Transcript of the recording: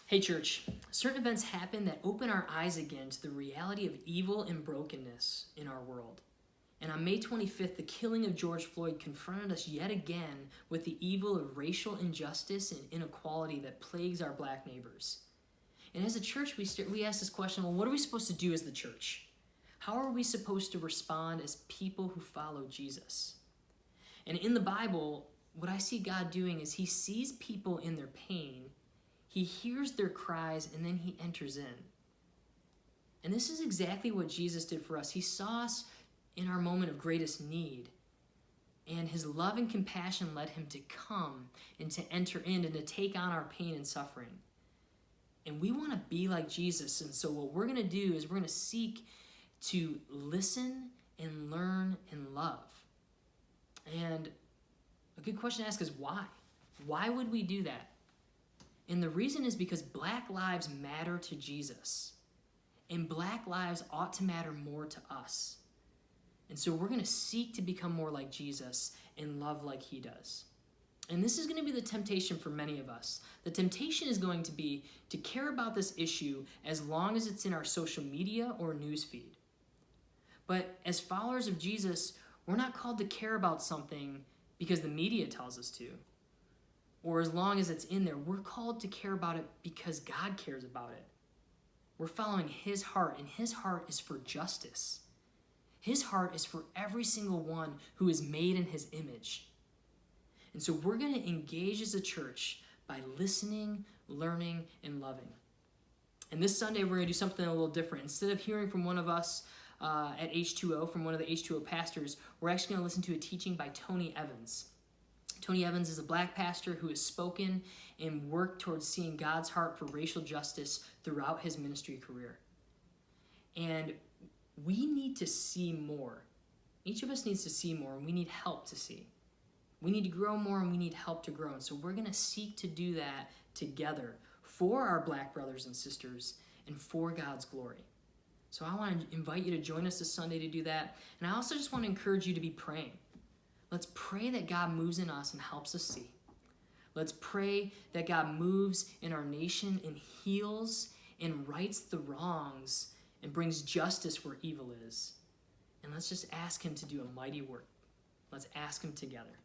Hey church, certain events happen that open our eyes again to the reality of evil and brokenness in our world. And on May 25th, the killing of George Floyd confronted us yet again with the evil of racial injustice and inequality that plagues our black neighbors. And as a church, we ask this question, well, what are we supposed to do as the church? How are we supposed to respond as people who follow Jesus? And in the Bible, what I see God doing is he sees people in their pain, he hears their cries, and then he enters in. And this is exactly what Jesus did for us. He saw us in our moment of greatest need, and his love and compassion led him to come and to enter in and to take on our pain and suffering. And we want to be like Jesus, and so what we're going to do is we're going to seek to listen and learn and love. And a good question to ask is why? Why would we do that? And the reason is because black lives matter to Jesus. And black lives ought to matter more to us. And so we're going to seek to become more like Jesus and love like he does. And this is going to be the temptation for many of us. The temptation is going to be to care about this issue as long as it's in our social media or newsfeed. But as followers of Jesus, we're not called to care about something because the media tells us to, or as long as it's in there. We're called to care about it because God cares about it. We're following his heart, and his heart is for justice. His heart is for every single one who is made in his image. And so we're going to engage as a church by listening, learning, and loving. And this Sunday, we're going to do something a little different. Instead of hearing from one of us at H2O, from one of the H2O pastors, we're actually going to listen to a teaching by Tony Evans. Tony Evans is a black pastor who has spoken and worked towards seeing God's heart for racial justice throughout his ministry career. And we need to see more. Each of us needs to see more, and we need help to see. We need to grow more, and we need help to grow. And so we're going to seek to do that together for our black brothers and sisters and for God's glory. So I want to invite you to join us this Sunday to do that. And I also just want to encourage you to be praying. Let's pray that God moves in us and helps us see. Let's pray that God moves in our nation and heals and rights the wrongs and brings justice where evil is. And let's just ask him to do a mighty work. Let's ask him together.